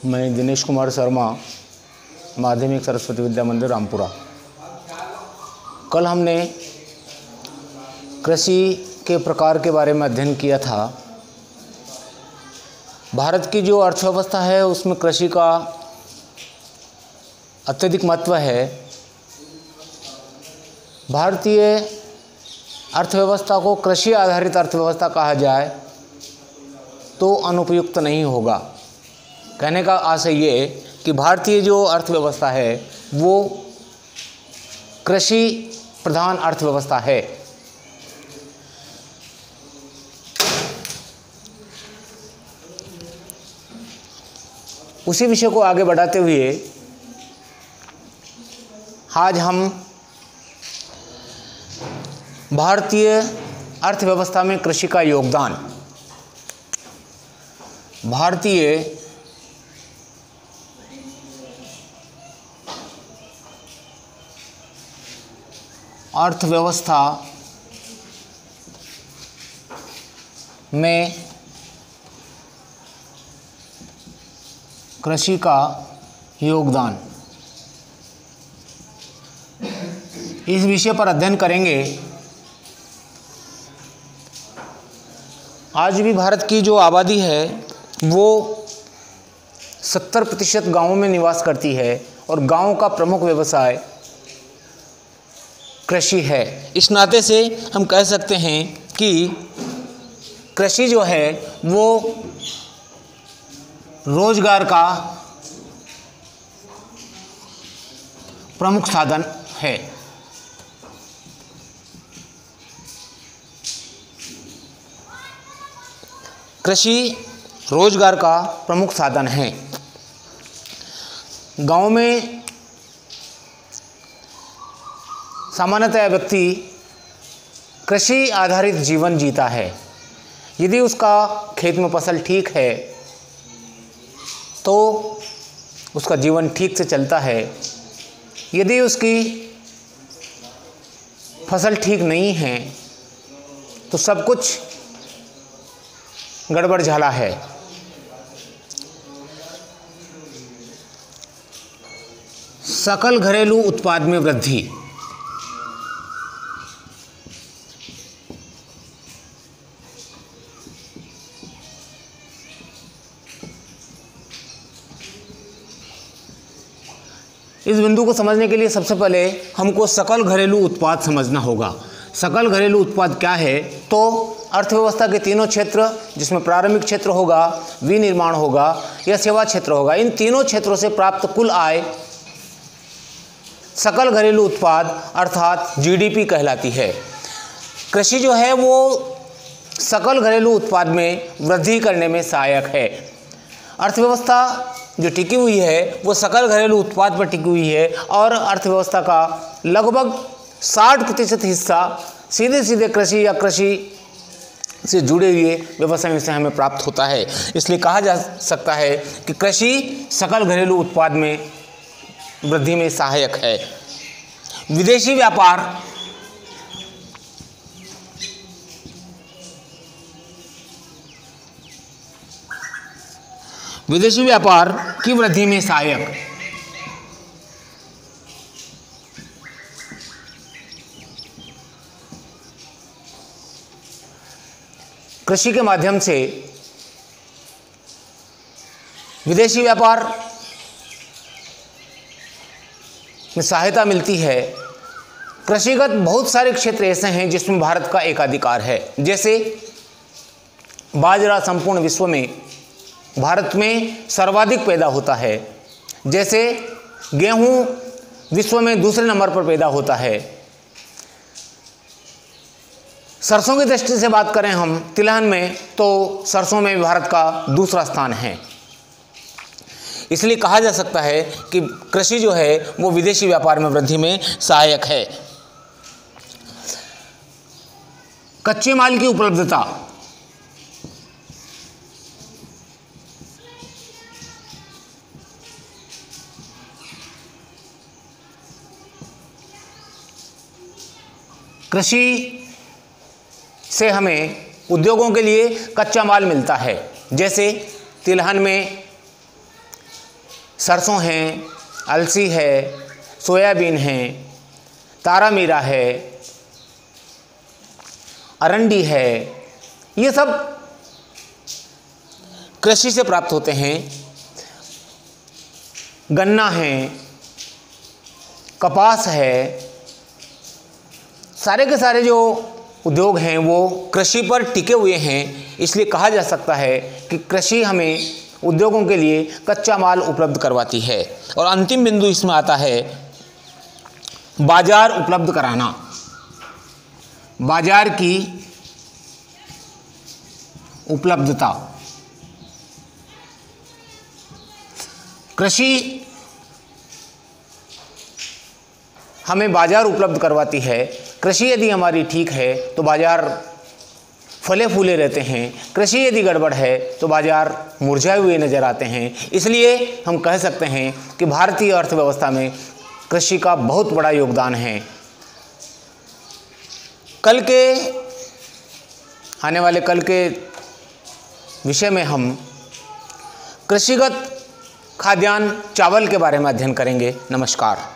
मैं दिनेश कुमार शर्मा, माध्यमिक सरस्वती विद्या मंदिर रामपुरा। कल हमने कृषि के प्रकार के बारे में अध्ययन किया था। भारत की जो अर्थव्यवस्था है उसमें कृषि का अत्यधिक महत्व है। भारतीय अर्थव्यवस्था को कृषि आधारित अर्थव्यवस्था कहा जाए तो अनुपयुक्त नहीं होगा। कहने का आशय ये कि भारतीय जो अर्थव्यवस्था है वो कृषि प्रधान अर्थव्यवस्था है। उसी विषय को आगे बढ़ाते हुए आज हम भारतीय अर्थव्यवस्था में कृषि का योगदान, भारतीय अर्थव्यवस्था में कृषि का योगदान, इस विषय पर अध्ययन करेंगे। आज भी भारत की जो आबादी है वो 70% गांवों में निवास करती है और गांव का प्रमुख व्यवसाय कृषि है। इस नाते से हम कह सकते हैं कि कृषि जो है वो रोजगार का प्रमुख साधन है। कृषि रोजगार का प्रमुख साधन है। गांव में सामान्यतः व्यक्ति कृषि आधारित जीवन जीता है। यदि उसका खेत में फसल ठीक है तो उसका जीवन ठीक से चलता है। यदि उसकी फसल ठीक नहीं है तो सब कुछ गड़बड़ झाला है। सकल घरेलू उत्पाद में वृद्धि, इस बिंदु को समझने के लिए सबसे पहले हमको सकल घरेलू उत्पाद समझना होगा। सकल घरेलू उत्पाद क्या है? तो अर्थव्यवस्था के तीनों क्षेत्र, जिसमें प्रारंभिक क्षेत्र होगा, विनिर्माण होगा या सेवा क्षेत्र होगा, इन तीनों क्षेत्रों से प्राप्त कुल आय सकल घरेलू उत्पाद अर्थात जीडीपी कहलाती है। कृषि जो है वो सकल घरेलू उत्पाद में वृद्धि करने में सहायक है। अर्थव्यवस्था जो टिकी हुई है वो सकल घरेलू उत्पाद पर टिकी हुई है और अर्थव्यवस्था का लगभग 60% हिस्सा सीधे सीधे कृषि या कृषि से जुड़े हुए व्यवसायों से हमें प्राप्त होता है। इसलिए कहा जा सकता है कि कृषि सकल घरेलू उत्पाद में वृद्धि में सहायक है। विदेशी व्यापार, विदेशी व्यापार की वृद्धि में सहायक। कृषि के माध्यम से विदेशी व्यापार में सहायता मिलती है। कृषिगत बहुत सारे क्षेत्र ऐसे हैं जिसमें भारत का एकाधिकार है। जैसे बाजरा संपूर्ण विश्व में भारत में सर्वाधिक पैदा होता है। जैसे गेहूं विश्व में दूसरे नंबर पर पैदा होता है। सरसों की दृष्टि से बात करें हम तिलहन में, तो सरसों में भारत का दूसरा स्थान है। इसलिए कहा जा सकता है कि कृषि जो है वो विदेशी व्यापार में वृद्धि में सहायक है। कच्चे माल की उपलब्धता, कृषि से हमें उद्योगों के लिए कच्चा माल मिलता है। जैसे तिलहन में सरसों हैं, अलसी है, सोयाबीन है, तारामीरा है, अरंडी है, ये सब कृषि से प्राप्त होते हैं। गन्ना है, कपास है, सारे के सारे जो उद्योग हैं वो कृषि पर टिके हुए हैं। इसलिए कहा जा सकता है कि कृषि हमें उद्योगों के लिए कच्चा माल उपलब्ध करवाती है। और अंतिम बिंदु इसमें आता है बाजार उपलब्ध कराना। बाजार की उपलब्धता। कृषि हमें बाजार उपलब्ध करवाती है। कृषि यदि हमारी ठीक है तो बाजार फले फूले रहते हैं। कृषि यदि गड़बड़ है तो बाजार मुरझाए हुए नजर आते हैं। इसलिए हम कह सकते हैं कि भारतीय अर्थव्यवस्था में कृषि का बहुत बड़ा योगदान है। आने वाले कल के विषय में हम कृषिगत खाद्यान्न चावल के बारे में अध्ययन करेंगे। नमस्कार।